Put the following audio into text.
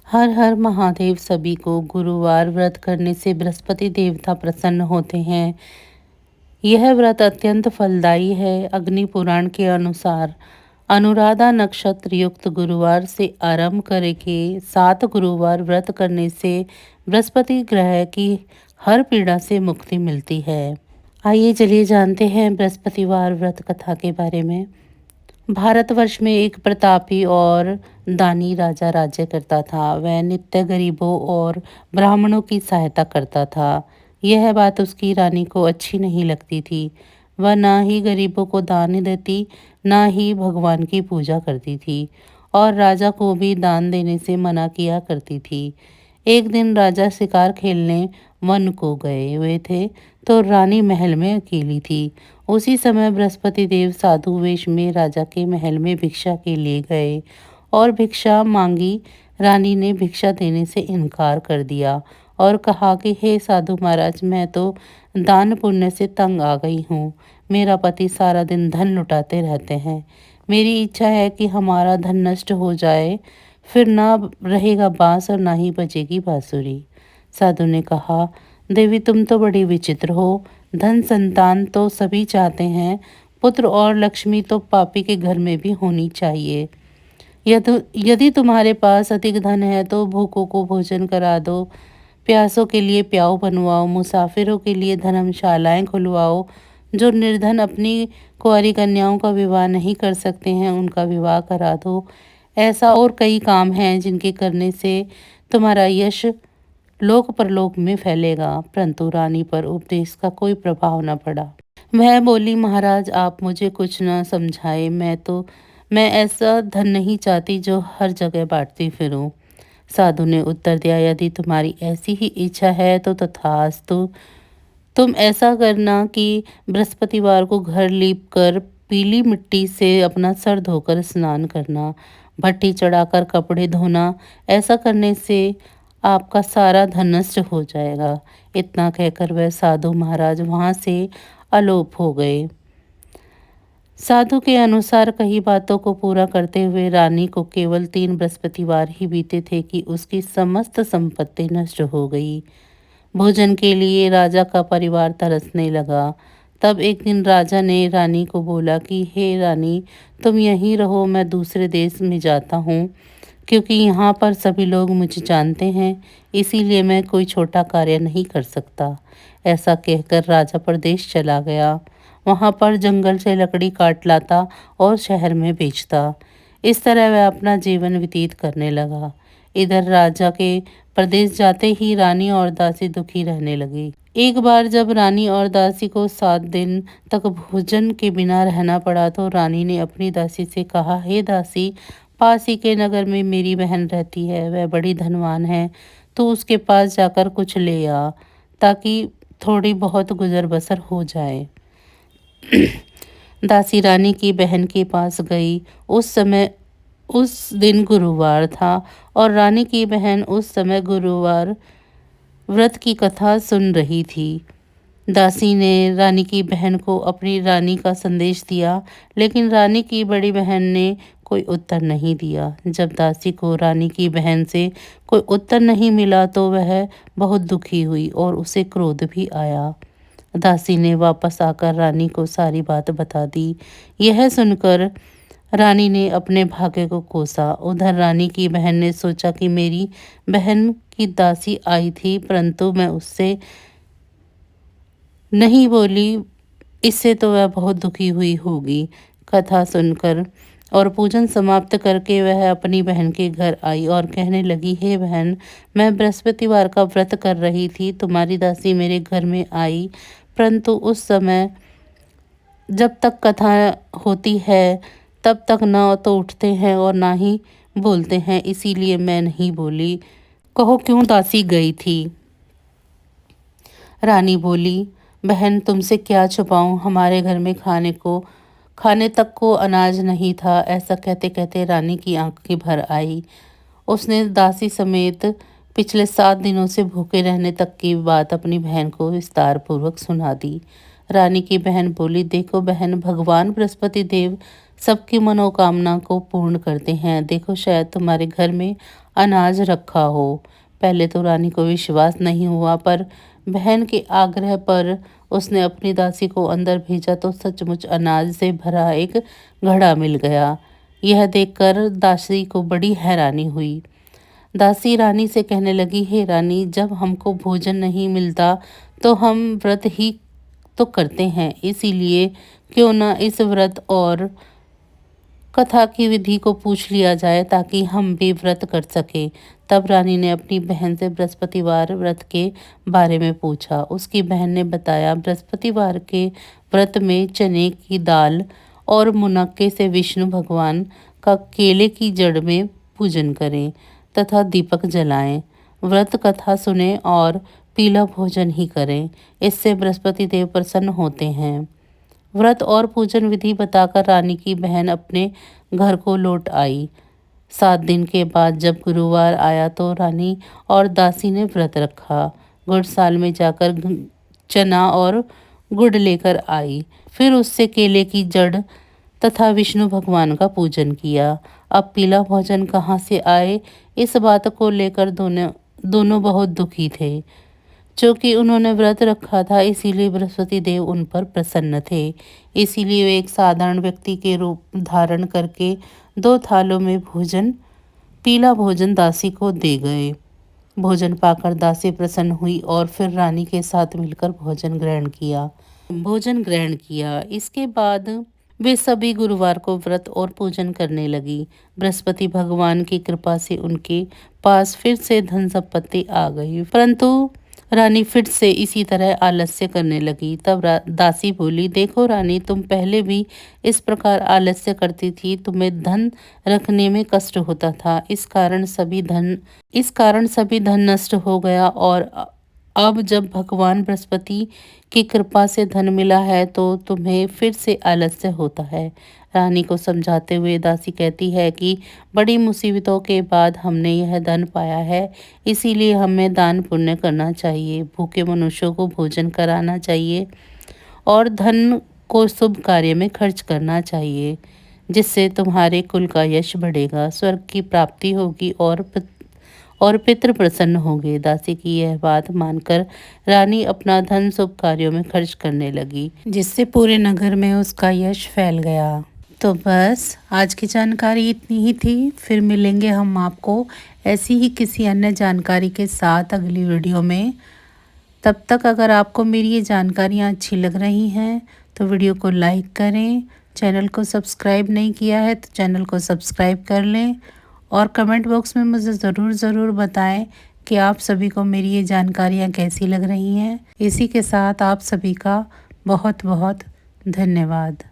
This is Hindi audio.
हर हर महादेव। सभी को गुरुवार व्रत करने से बृहस्पति देवता प्रसन्न होते हैं। यह व्रत अत्यंत फलदायी है। अग्नि पुराण के अनुसार अनुराधा नक्षत्र युक्त गुरुवार से आरंभ करके 7 गुरुवार व्रत करने से बृहस्पति ग्रह की हर पीड़ा से मुक्ति मिलती है। आइए चलिए जानते हैं बृहस्पतिवार व्रत कथा के बारे में। भारतवर्ष में एक प्रतापी और दानी राजा राज्य करता था। वह नित्य गरीबों और ब्राह्मणों की सहायता करता था। यह बात उसकी रानी को अच्छी नहीं लगती थी। वह ना ही गरीबों को दान देती, ना ही भगवान की पूजा करती थी और राजा को भी दान देने से मना किया करती थी। एक दिन राजा शिकार खेलने वन को गए हुए थे तो रानी महल में अकेली थी। उसी समय बृहस्पति देव साधु वेश में राजा के महल में भिक्षा के लिए गए और भिक्षा मांगी। रानी ने भिक्षा देने से इनकार कर दिया और कहा कि हे साधु महाराज, मैं तो दान पुण्य से तंग आ गई हूँ। मेरा पति सारा दिन धन लुटाते रहते हैं। मेरी इच्छा है कि हमारा धन नष्ट हो जाए, फिर ना रहेगा बांस और ना ही बजेगी बांसुरी। साधु ने कहा, देवी तुम तो बड़ी विचित्र हो। धन संतान तो सभी चाहते हैं, पुत्र और लक्ष्मी तो पापी के घर में भी होनी चाहिए। यदि तुम्हारे पास अधिक धन है तो भूखों को भोजन करा दो, प्यासों के लिए प्याऊ बनवाओ, मुसाफिरों के लिए धर्मशालाएं खुलवाओ। जो निर्धन अपनी कुंवारी कन्याओं का विवाह नहीं कर सकते हैं, उनका विवाह करा दो। ऐसा और कई काम हैं जिनके करने से तुम्हारा यश लोक परलोक में फैलेगा। परंतु रानी पर उपदेश का कोई प्रभाव न पड़ा। वह बोली, महाराज आप मुझे कुछ न समझाए। मैं ऐसा धन नहीं चाहती जो हर जगह बांटती फिरूं। साधु ने उत्तर दिया, यदि तुम्हारी ऐसी ही इच्छा है तो तथास्तु। तुम ऐसा करना कि बृहस्पतिवार को घर लीप कर पीली मिट्टी से अपना सर धोकर स्नान करना, भट्टी चढ़ाकर कपड़े धोना। ऐसा करने से आपका सारा धन नष्ट हो जाएगा। इतना कहकर वह साधु महाराज वहां से अलोप हो गए। साधु के अनुसार कई बातों को पूरा करते हुए रानी को केवल 3 बृहस्पतिवार ही बीते थे कि उसकी समस्त संपत्ति नष्ट हो गई। भोजन के लिए राजा का परिवार तरसने लगा। तब एक दिन राजा ने रानी को बोला कि हे रानी, तुम यहीं रहो, मैं दूसरे देश में जाता हूँ, क्योंकि यहाँ पर सभी लोग मुझे जानते हैं, इसीलिए मैं कोई छोटा कार्य नहीं कर सकता। ऐसा कहकर राजा प्रदेश चला गया। वहाँ पर जंगल से लकड़ी काट लाता और शहर में बेचता। इस तरह वह अपना जीवन व्यतीत करने लगा। इधर राजा के प्रदेश जाते ही रानी और दासी दुखी रहने लगी। एक बार जब रानी और दासी को 7 दिन तक भोजन के बिना रहना पड़ा तो रानी ने अपनी दासी से कहा, हे दासी, पास ही के नगर में मेरी बहन रहती है, वह बड़ी धनवान है, तो उसके पास जाकर कुछ ले आ, ताकि थोड़ी बहुत गुजर बसर हो जाए। दासी रानी की बहन के पास गई। उस दिन गुरुवार था और रानी की बहन उस समय गुरुवार व्रत की कथा सुन रही थी। दासी ने रानी की बहन को अपनी रानी का संदेश दिया, लेकिन रानी की बड़ी बहन ने कोई उत्तर नहीं दिया। जब दासी को रानी की बहन से कोई उत्तर नहीं मिला तो वह बहुत दुखी हुई और उसे क्रोध भी आया। दासी ने वापस आकर रानी को सारी बात बता दी। यह सुनकर रानी ने अपने भाग्य को कोसा। उधर रानी की बहन ने सोचा कि मेरी बहन की दासी आई थी, परंतु मैं उससे नहीं बोली, इससे तो वह बहुत दुखी हुई होगी। कथा सुनकर और पूजन समाप्त करके वह अपनी बहन के घर आई और कहने लगी, हे बहन, मैं बृहस्पतिवार का व्रत कर रही थी, तुम्हारी दासी मेरे घर में आई, परंतु उस समय जब तक कथा होती है तब तक ना तो उठते हैं और ना ही बोलते हैं, इसीलिए मैं नहीं बोली। कहो क्यों दासी गई थी? रानी बोली, बहन तुमसे क्या छुपाऊं, हमारे घर में खाने तक को अनाज नहीं था। ऐसा कहते कहते रानी की आंखें भर आई। उसने दासी समेत पिछले 7 दिनों से भूखे रहने तक की बात अपनी बहन को विस्तार पूर्वक सुना दी। रानी की बहन बोली, देखो बहन, भगवान बृहस्पति देव सबकी मनोकामना को पूर्ण करते हैं। देखो शायद तुम्हारे घर में अनाज रखा हो। पहले तो रानी को विश्वास नहीं हुआ, पर बहन के आग्रह पर उसने अपनी दासी को अंदर भेजा तो सचमुच अनाज से भरा एक घड़ा मिल गया। यह देखकर दासी को बड़ी हैरानी हुई। दासी रानी से कहने लगी, हे रानी, जब हमको भोजन नहीं मिलता तो हम व्रत ही तो करते हैं, इसीलिए क्यों ना इस व्रत और कथा की विधि को पूछ लिया जाए ताकि हम भी व्रत कर सके। तब रानी ने अपनी बहन से बृहस्पतिवार व्रत के बारे में पूछा। उसकी बहन ने बताया, बृहस्पतिवार के व्रत में चने की दाल और मुनक्के से विष्णु भगवान का केले की जड़ में पूजन करें तथा दीपक जलाएं। व्रत कथा सुने और पीला भोजन ही करें, इससे बृहस्पति देव प्रसन्न होते हैं। व्रत और पूजन विधि बताकर रानी की बहन अपने घर को लौट आई। 7 दिन के बाद जब गुरुवार आया तो रानी और दासी ने व्रत रखा। गुड़साल में जाकर चना और गुड़ लेकर आई, फिर उससे केले की जड़ तथा विष्णु भगवान का पूजन किया। अब पीला भोजन कहाँ से आए, इस बात को लेकर दोनों बहुत दुखी थे। चूँकि उन्होंने व्रत रखा था, इसीलिए बृहस्पति देव उन पर प्रसन्न थे। इसीलिए वे एक साधारण व्यक्ति के रूप धारण करके 2 थालों में पीला भोजन दासी को दे गए। भोजन पाकर दासी प्रसन्न हुई और फिर रानी के साथ मिलकर भोजन ग्रहण किया। इसके बाद वे सभी गुरुवार को व्रत और पूजन करने लगी। बृहस्पति भगवान की कृपा से उनके पास फिर से धन संपत्ति आ गई, परंतु रानी फिर से इसी तरह आलस्य करने लगी। तब दासी बोली, देखो रानी, तुम पहले भी इस प्रकार आलस्य करती थी, तुम्हें धन रखने में कष्ट होता था, इस कारण सभी धन नष्ट हो गया, और अब जब भगवान बृहस्पति की कृपा से धन मिला है तो तुम्हें फिर से आलस्य होता है। रानी को समझाते हुए दासी कहती है कि बड़ी मुसीबतों के बाद हमने यह धन पाया है, इसीलिए हमें दान पुण्य करना चाहिए, भूखे मनुष्यों को भोजन कराना चाहिए और धन को शुभ कार्य में खर्च करना चाहिए, जिससे तुम्हारे कुल का यश बढ़ेगा, स्वर्ग की प्राप्ति होगी और पितृ प्रसन्न होंगे। दासी की यह बात मानकर रानी अपना धन शुभ कार्यों में खर्च करने लगी, जिससे पूरे नगर में उसका यश फैल गया। तो बस आज की जानकारी इतनी ही थी। फिर मिलेंगे हम आपको ऐसी ही किसी अन्य जानकारी के साथ अगली वीडियो में। तब तक अगर आपको मेरी ये जानकारियाँ अच्छी लग रही हैं तो वीडियो को लाइक करें, चैनल को सब्सक्राइब नहीं किया है तो चैनल को सब्सक्राइब कर लें, और कमेंट बॉक्स में मुझे ज़रूर बताएं कि आप सभी को मेरी ये जानकारियाँ कैसी लग रही हैं। इसी के साथ आप सभी का बहुत बहुत धन्यवाद।